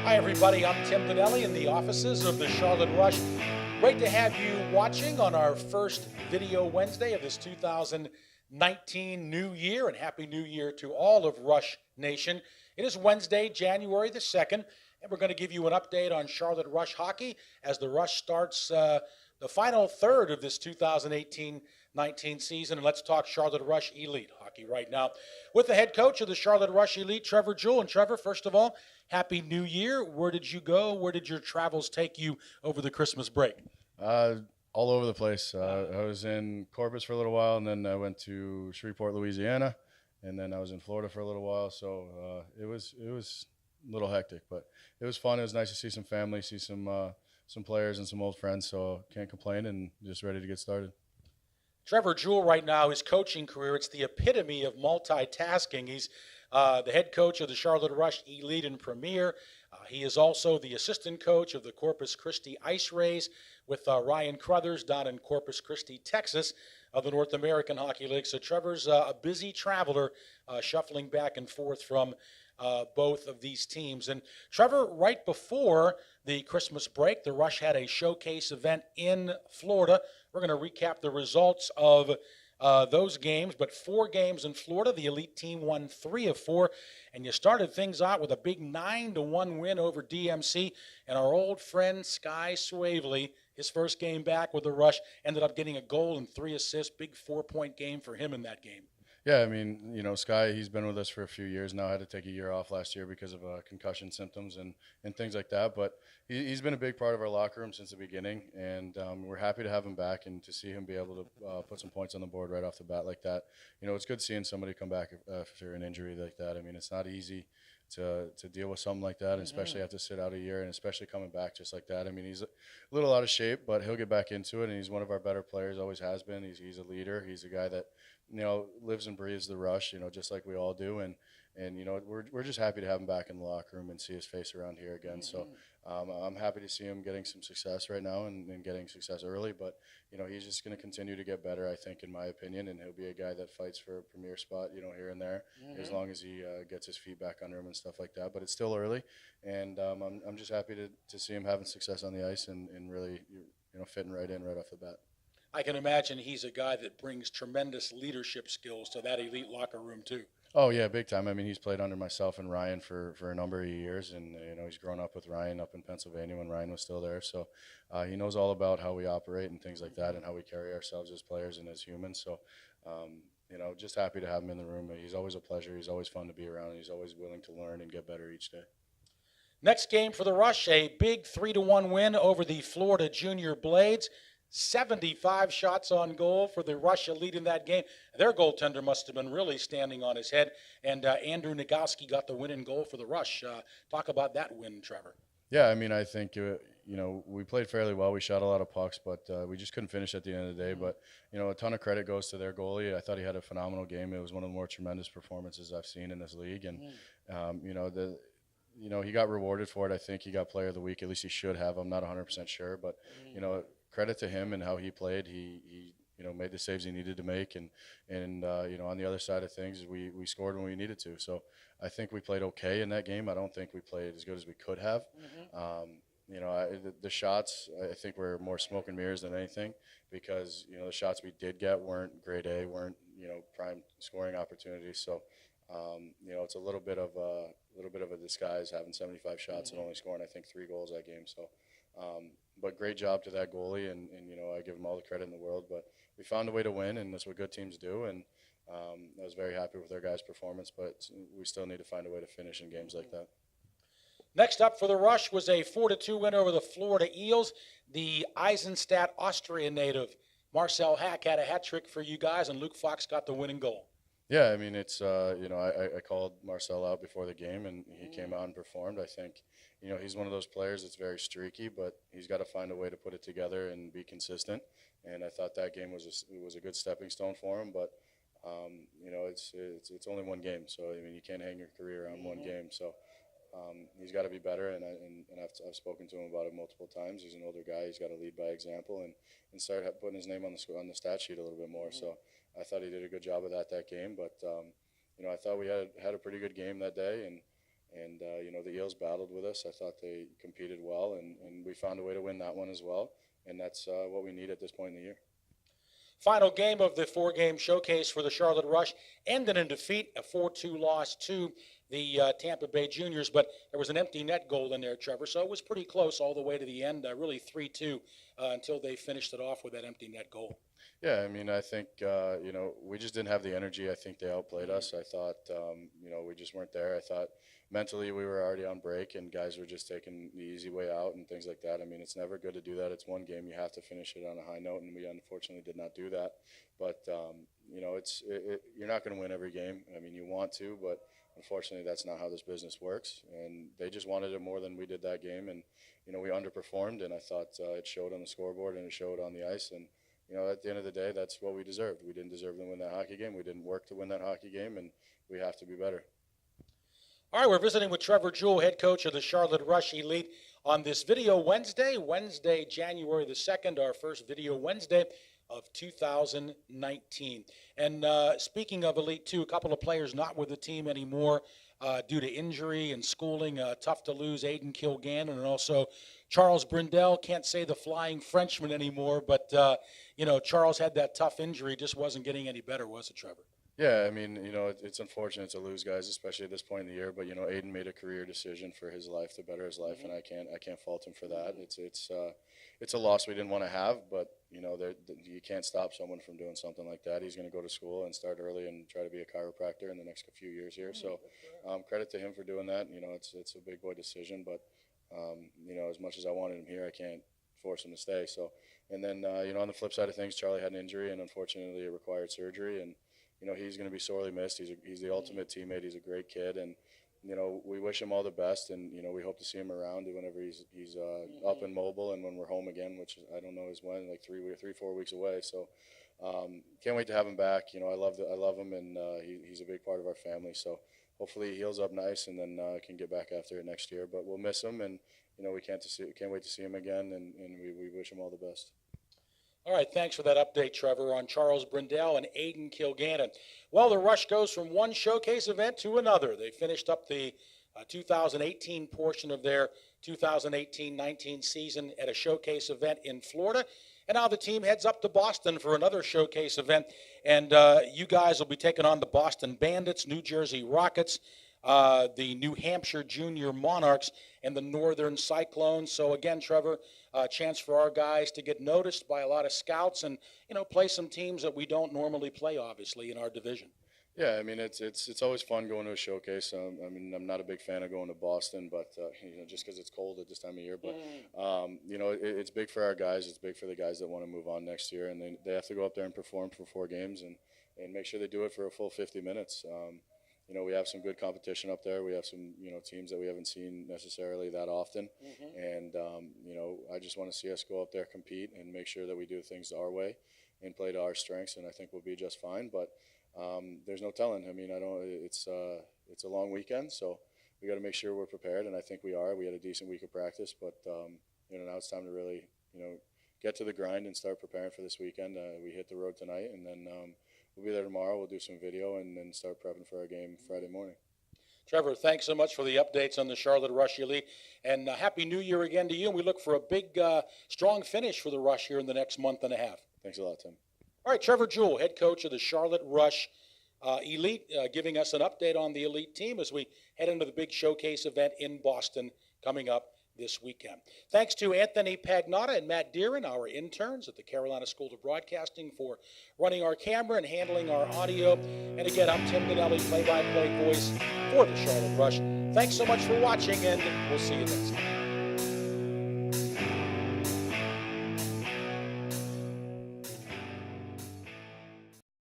Hi, everybody. I'm Tim Donnelly in the offices of the Charlotte Rush. Great to have you watching on our first video Wednesday of this 2019 New Year, and Happy New Year to all of Rush Nation. It is Wednesday, January the 2nd, and we're going to give you an update on Charlotte Rush hockey as the Rush starts the final third of this 2018-19 season. And let's talk Charlotte Rush Elite hockey right now with the head coach of the Charlotte Rush Elite, Trevor Jewell. And Trevor, first of all, Happy New Year. Where did you go? Where did your travels take you over the Christmas break? All over the place. I was in Corpus for a little while, and then I went to Shreveport, Louisiana, and then I was in Florida for a little while. So it was a little hectic, but it was fun. It was nice to see some family, see some players and some old friends. So can't complain, and just ready to get started. Trevor Jewell right now, his coaching career, it's the epitome of multitasking. He's the head coach of the Charlotte Rush Elite and Premier. He is also the assistant coach of the Corpus Christi Ice Rays with Ryan Crothers down in Corpus Christi, Texas, of the North American Hockey League. So Trevor's a busy traveler, shuffling back and forth from both of these teams. And Trevor, right before the Christmas break, the Rush had a showcase event in Florida. We're going to recap the results of those games, but 4 games in Florida. The Elite team won 3 of 4, and you started things out with a big 9-1 win over DMC. And our old friend Sky Swavely, his first game back with the Rush, ended up getting a goal and 3 assists. Big 4-point game for him in that game. Yeah, I mean, Sky, he's been with us for a few years now. I had to take a year off last year because of concussion symptoms and things like that. But he's been a big part of our locker room since the beginning, and we're happy to have him back and to see him be able to put some points on the board right off the bat like that. It's good seeing somebody come back after an injury like that. I mean, it's not easy to deal with something like that, and especially have to sit out a year, and especially coming back just like that. I mean, he's a little out of shape, but he'll get back into it, and he's one of our better players, always has been. He's a leader. He's a guy that lives and breathes the Rush, just like we all do, and we're just happy to have him back in the locker room and see his face around here again. So I'm happy to see him getting some success right now and getting success early, but he's just going to continue to get better, I think, in my opinion, and he'll be a guy that fights for a premier spot, here and there, as long as he gets his feet back under him and stuff like that. But it's still early, and I'm just happy to see him having success on the ice and really fitting right in right off the bat. I can imagine he's a guy that brings tremendous leadership skills to that elite locker room, too. Oh, yeah, big time. I mean, he's played under myself and Ryan for a number of years, and, he's grown up with Ryan up in Pennsylvania when Ryan was still there. So he knows all about how we operate and things like that and how we carry ourselves as players and as humans. So, just happy to have him in the room. He's always a pleasure. He's always fun to be around. He's always willing to learn and get better each day. Next game for the Rush, a big 3-1 win over the Florida Junior Blades. 75 shots on goal for the Rush Elite in that game. Their goaltender must have been really standing on his head, and Andrew Nagowski got the winning goal for the Rush. Talk about that win, Trevor. Yeah, I mean, I think, we played fairly well. We shot a lot of pucks, but we just couldn't finish at the end of the day. But, a ton of credit goes to their goalie. I thought he had a phenomenal game. It was one of the more tremendous performances I've seen in this league. And, he got rewarded for it. I think he got player of the week. At least he should have. I'm not 100% sure. But, credit to him and how he played. He made the saves he needed to make, and on the other side of things, we scored when we needed to. So I think we played okay in that game. I don't think we played as good as we could have. The shots, I think, were more smoke and mirrors than anything, because the shots we did get weren't grade A, weren't prime scoring opportunities. So it's a little bit of a disguise having 75 shots and only scoring, I think, 3 goals that game. So. But great job to that goalie, and I give him all the credit in the world. But we found a way to win, and that's what good teams do. And I was very happy with our guys' performance, but we still need to find a way to finish in games like that. Next up for the Rush was a 4-2 win over the Florida Eels. The Eisenstadt, Austria native Marcel Hack had a hat trick for you guys, and Luke Fox got the winning goal. Yeah, I mean, it's, I called Marcel out before the game, and he came out and performed. I think, he's one of those players that's very streaky, but he's got to find a way to put it together and be consistent. And I thought that game was a good stepping stone for him. But, it's only one game. So, I mean, you can't hang your career on one game. So he's got to be better, and I've spoken to him about it multiple times. He's an older guy. He's got to lead by example and start putting his name on the stat sheet a little bit more. So I thought he did a good job of that game. But, I thought we had a pretty good game that day, and And the Eels battled with us. I thought they competed well, and we found a way to win that one as well. And that's what we need at this point in the year. Final game of the four-game showcase for the Charlotte Rush ended in defeat, a 4-2 loss to the Tampa Bay Juniors, but there was an empty net goal in there, Trevor, so it was pretty close all the way to the end, really 3-2 until they finished it off with that empty net goal. Yeah, I mean, I think, we just didn't have the energy. I think they outplayed us. I thought, we just weren't there. I thought mentally we were already on break and guys were just taking the easy way out and things like that. I mean, it's never good to do that. It's one game. You have to finish it on a high note, and we unfortunately did not do that. But, you're not going to win every game. I mean, you want to, but unfortunately that's not how this business works. And they just wanted it more than we did that game. And, we underperformed, and I thought it showed on the scoreboard and it showed on the ice. And, at the end of the day, that's what we deserved. We didn't deserve to win that hockey game. We didn't work to win that hockey game, and we have to be better. All right, we're visiting with Trevor Jewell, head coach of the Charlotte Rush Elite, on this video Wednesday, January the 2nd, our first video Wednesday of 2019. And speaking of Elite 2, a couple of players not with the team anymore due to injury and schooling. Tough to lose Aiden Kilgannon and also Charles Brindell. Can't say the Flying Frenchman anymore, but, Charles had that tough injury, just wasn't getting any better, was it, Trevor? Yeah, I mean, it's unfortunate to lose guys, especially at this point in the year. But Aiden made a career decision for his life, to better his life, and I can't fault him for that. It's a loss we didn't want to have, but you can't stop someone from doing something like that. He's going to go to school and start early and try to be a chiropractor in the next few years here. So, credit to him for doing that. It's a big boy decision, but as much as I wanted him here, I can't force him to stay. So, and then on the flip side of things, Charlie had an injury, and unfortunately, it required surgery. And he's going to be sorely missed. He's the ultimate teammate. He's a great kid, and we wish him all the best. And we hope to see him around whenever he's up and mobile, and when we're home again, which I don't know is when, like 3-4 weeks away. So can't wait to have him back. I love him, and he's a big part of our family. So hopefully he heals up nice, and then can get back after it next year. But we'll miss him, and we can't wait to see him again, and we wish him all the best. All right, thanks for that update, Trevor, on Charles Brindell and Aiden Kilgannon. Well, the Rush goes from one showcase event to another. They finished up the 2018 portion of their 2018-19 season at a showcase event in Florida. And now the team heads up to Boston for another showcase event. And you guys will be taking on the Boston Bandits, New Jersey Rockets, the New Hampshire Junior Monarchs, and the Northern Cyclones. So again, Trevor, a chance for our guys to get noticed by a lot of scouts and, play some teams that we don't normally play, obviously, in our division. Yeah, I mean, it's always fun going to a showcase. I mean, I'm not a big fan of going to Boston, but, just because it's cold at this time of year. But, it's big for our guys. It's big for the guys that want to move on next year. And they have to go up there and perform for 4 games and make sure they do it for a full 50 minutes. We have some good competition up there. We have some, teams that we haven't seen necessarily that often. And, I just want to see us go up there, compete, and make sure that we do things our way and play to our strengths, and I think we'll be just fine. But there's no telling. I mean, it's a long weekend, so we got to make sure we're prepared, and I think we are. We had a decent week of practice, but, now it's time to really, get to the grind and start preparing for this weekend. We hit the road tonight, and then we'll be there tomorrow. We'll do some video and then start prepping for our game Friday morning. Trevor, thanks so much for the updates on the Charlotte Rush Elite. And Happy New Year again to you. And we look for a big, strong finish for the Rush here in the next month and a half. Thanks a lot, Tim. All right, Trevor Jewell, head coach of the Charlotte Rush Elite, giving us an update on the Elite team as we head into the big showcase event in Boston coming up this weekend. Thanks to Anthony Pagnotta and Matt Deeren, our interns at the Carolina School of Broadcasting, for running our camera and handling our audio. And again, I'm Tim Donnelly, play-by-play voice for the Charlotte Rush. Thanks so much for watching, and we'll see you next time.